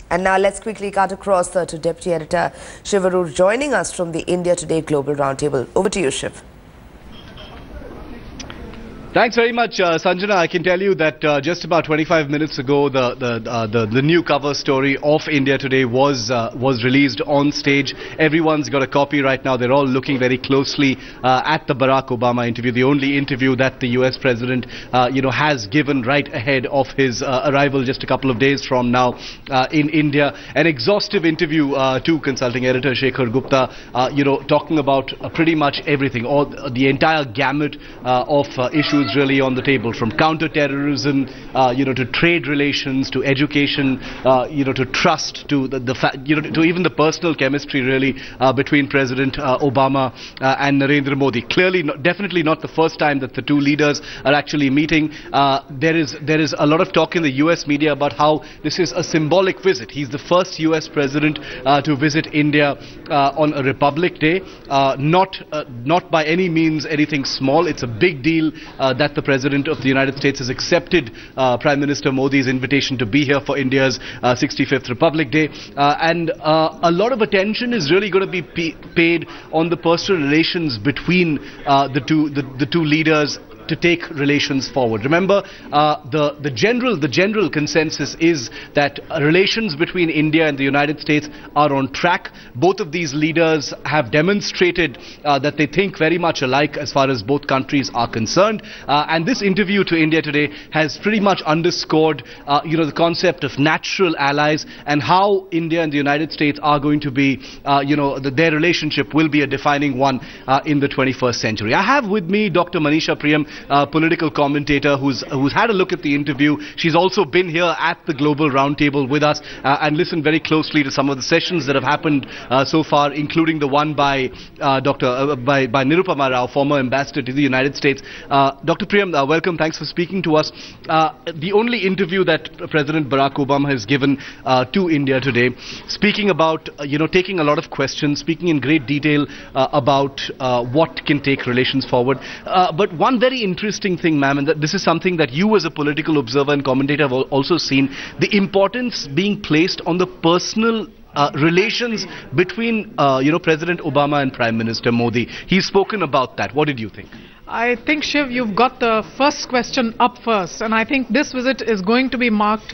And now let's quickly cut across to Deputy Editor Shiv Arur joining us from the India Today Global Roundtable. Over to you, Shiv. Thanks very much, Sanjana. I can tell you that just about 25 minutes ago, the new cover story of India Today was released on stage. Everyone's got a copy right now. They're all looking very closely at the Barack Obama interview, the only interview that the US president, has given right ahead of his arrival just a couple of days from now in India. An exhaustive interview to consulting editor Shekhar Gupta, talking about pretty much everything, all the entire gamut of issues really on the table, from counter-terrorism, to trade relations, to education, to trust, to to even the personal chemistry really between President Obama and Narendra Modi. Clearly, definitely not the first time that the two leaders are actually meeting. There is a lot of talk in the US media about how this is a symbolic visit. He's the first US president to visit India on a Republic Day. Not by any means anything small. It's a big deal that the President of the United States has accepted Prime Minister Modi's invitation to be here for India's 65th Republic Day. And a lot of attention is really going to be paid on the personal relations between the two leaders to take relations forward. Remember, the general consensus is that relations between India and the United States are on track. Both of these leaders have demonstrated that they think very much alike as far as both countries are concerned. And this interview to India Today has pretty much underscored, the concept of natural allies and how India and the United States are going to be, their relationship will be a defining one in the 21st century. I have with me Dr Manisha Priyam, political commentator who's had a look at the interview. She's also been here at the Global Roundtable with us and listened very closely to some of the sessions that have happened so far, including the one by by Nirupama Rao, former ambassador to the United States. Dr. Priyam, welcome. Thanks for speaking to us. The only interview that President Barack Obama has given to India Today, speaking about, taking a lot of questions, speaking in great detail about what can take relations forward. But one very interesting thing, ma'am, and this is something that you as a political observer and commentator have also seen, the importance being placed on the personal relations between, President Obama and Prime Minister Modi. He's spoken about that. What did you think? I think, Shiv, you've got the first question up first, and I think this visit is going to be marked,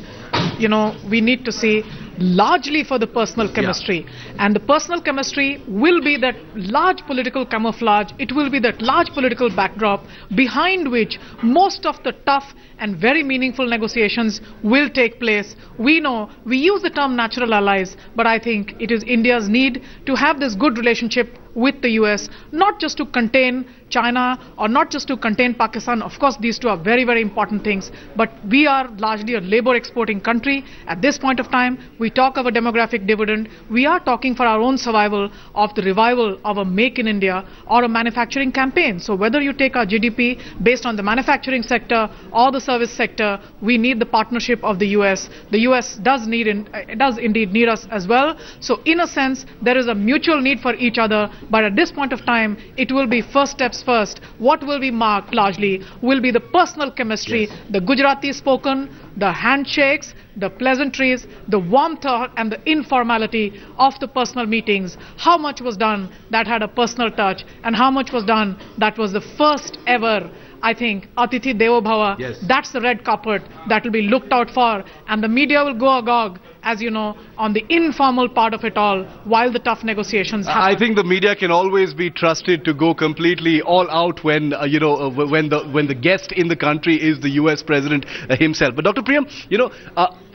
we need to see, largely for the personal chemistry. Yeah. And the personal chemistry will be that large political camouflage, it will be that large political backdrop behind which most of the tough and very meaningful negotiations will take place. We know, we use the term natural allies, but I think it is India's need to have this good relationship with the US, not just to contain China or not just to contain Pakistan. Of course, these two are very, very important things, but we are largely a labor exporting country. At this point of time, we talk of a demographic dividend. We are talking for our own survival of the revival of a Make in India or a manufacturing campaign. So whether you take our GDP based on the manufacturing sector or the service sector, we need the partnership of the US. The US does indeed need us as well. So in a sense, there is a mutual need for each other. But at this point of time, it will be first steps first. What will be marked largely will be the personal chemistry, yes, the Gujarati spoken, the handshakes, the pleasantries, the warmth and the informality of the personal meetings. How much was done that had a personal touch, and how much was done that was the first ever, I think, Atithi Devo Bhava. Yes. That's the red carpet that will be looked out for, and the media will go agog, as you know, on the informal part of it all while the tough negotiations happen. I think the media can always be trusted to go completely all out when when the guest in the country is the US president himself. But Dr. Priyam,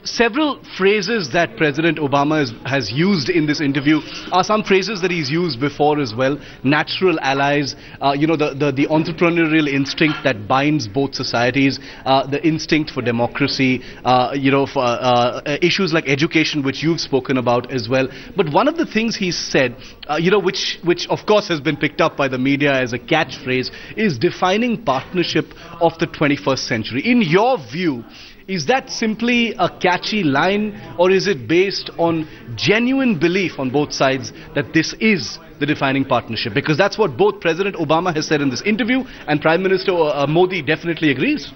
several phrases that President Obama has used in this interview are some phrases that he's used before as well. Natural allies, the entrepreneurial instinct that binds both societies, the instinct for democracy, for issues like education, which you've spoken about as well. But one of the things he's said, which of course has been picked up by the media as a catchphrase, is defining partnership of the 21st century. In your view, is that simply a catchy line, or is it based on genuine belief on both sides that this is the defining partnership? Because that's what both President Obama has said in this interview, and Prime Minister Modi definitely agrees.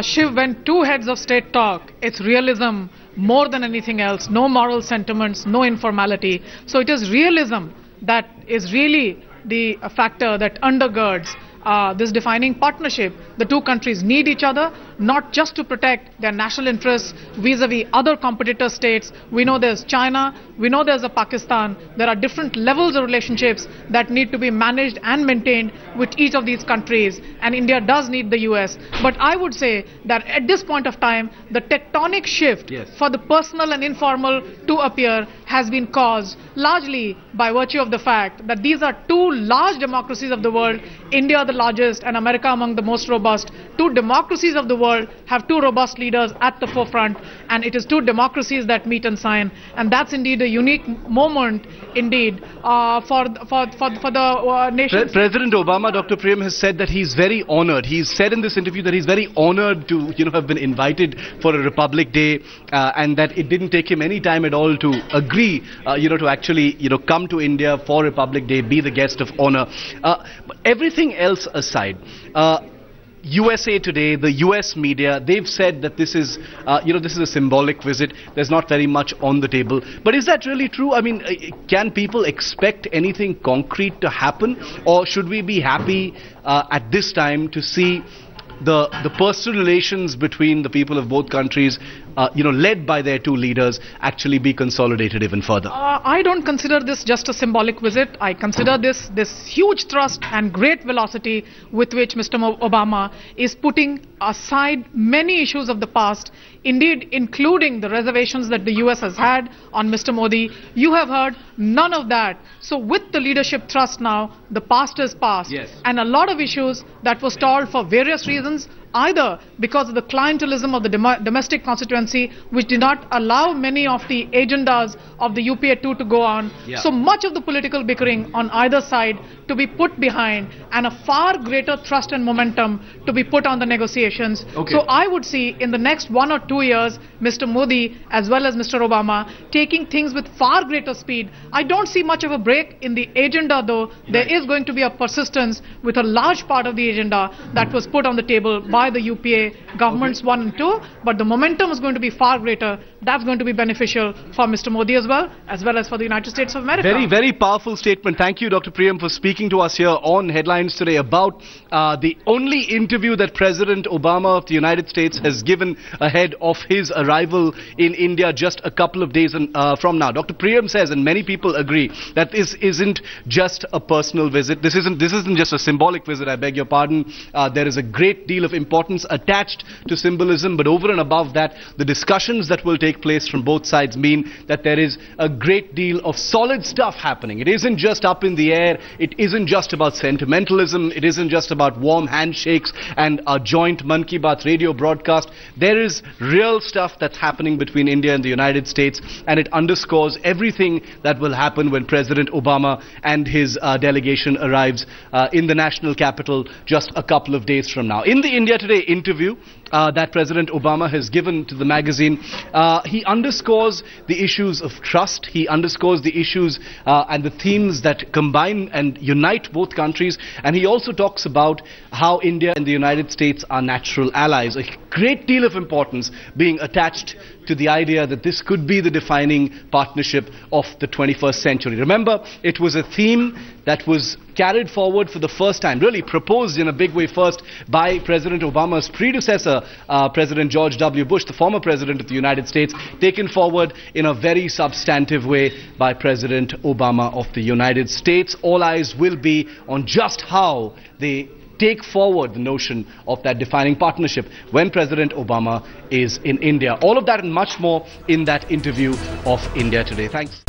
Shiv, when two heads of state talk, it's realism more than anything else. No moral sentiments, no informality. So it is realism that is really the factor that undergirds this defining partnership. The two countries need each other, not just to protect their national interests vis-a-vis other competitor states. We know there's China, we know there's a Pakistan. There are different levels of relationships that need to be managed and maintained with each of these countries, and India does need the US. But I would say that at this point of time, the tectonic shift for the personal and informal to appear has been caused largely by virtue of the fact that these are two large democracies of the world, India the largest and America among the most robust. Two democracies of the world have two robust leaders at the forefront, and it is two democracies that meet and sign, and that's indeed a unique moment indeed for the nation. President Obama, Dr. Priyam, has said that he's very honored. He's said in this interview that he's very honored to have been invited for a Republic Day, and that it didn't take him any time at all to agree to actually come to India for Republic Day, be the guest of honor. But everything else aside, USA Today, the US media, they've said that this is this is a symbolic visit. There's not very much on the table. But is that really true? I mean, can people expect anything concrete to happen, or should we be happy at this time to see the personal relations between the people of both countries, led by their two leaders, actually be consolidated even further? I don't consider this just a symbolic visit. I consider this huge thrust and great velocity with which Mr. Obama is putting aside many issues of the past, indeed including the reservations that the US has had on Mr. Modi. You have heard none of that. So with the leadership thrust now, the past is past. Yes. And a lot of issues that were stalled for various reasons, either because of the clientelism of the domestic constituency, which did not allow many of the agendas of the UPA2 to go on. So much of the political bickering on either side to be put behind, and a far greater thrust and momentum to be put on the negotiations. So I would see in the next 1 or 2 years, Mr. Modi as well as Mr. Obama taking things with far greater speed. I don't see much of a break in the agenda, though. There is going to be a persistence with a large part of the agenda that was put on the table by the UPA governments 1 and 2, but the momentum is going to be far greater. That's going to be beneficial for Mr. Modi as well as for the United States of America. Very, very powerful statement. Thank you, Dr. Priyam, for speaking to us here on Headlines Today about the only interview that President Obama of the United States has given ahead of his arrival in India just a couple of days from now. Dr. Priyam says, and many people agree, that this isn't just a personal visit. This isn't just a symbolic visit, I beg your pardon. There is a great deal of importance attached to symbolism, but over and above that, the discussions that will take place from both sides mean that there is a great deal of solid stuff happening. It isn't just up in the air. It isn't just about sentimentalism. It isn't just about warm handshakes and a joint Mann Ki Baat radio broadcast. There is real stuff that's happening between India and the United States, and it underscores everything that will happen when President Obama and his delegation arrives in the national capital just a couple of days from now. In the India Today interview that President Obama has given to the magazine, he underscores the issues of trust. He underscores the issues and the themes that combine and unite both countries. And he also talks about how India and the United States are natural allies. A great deal of importance being attached to the idea that this could be the defining partnership of the 21st century. Remember, it was a theme that was carried forward for the first time, really proposed in a big way first by President Obama's predecessor, President George W. Bush, the former president of the United States, taken forward in a very substantive way by President Obama of the United States. All eyes will be on just how they take forward the notion of that defining partnership when President Obama is in India. All of that and much more in that interview of India Today. Thanks.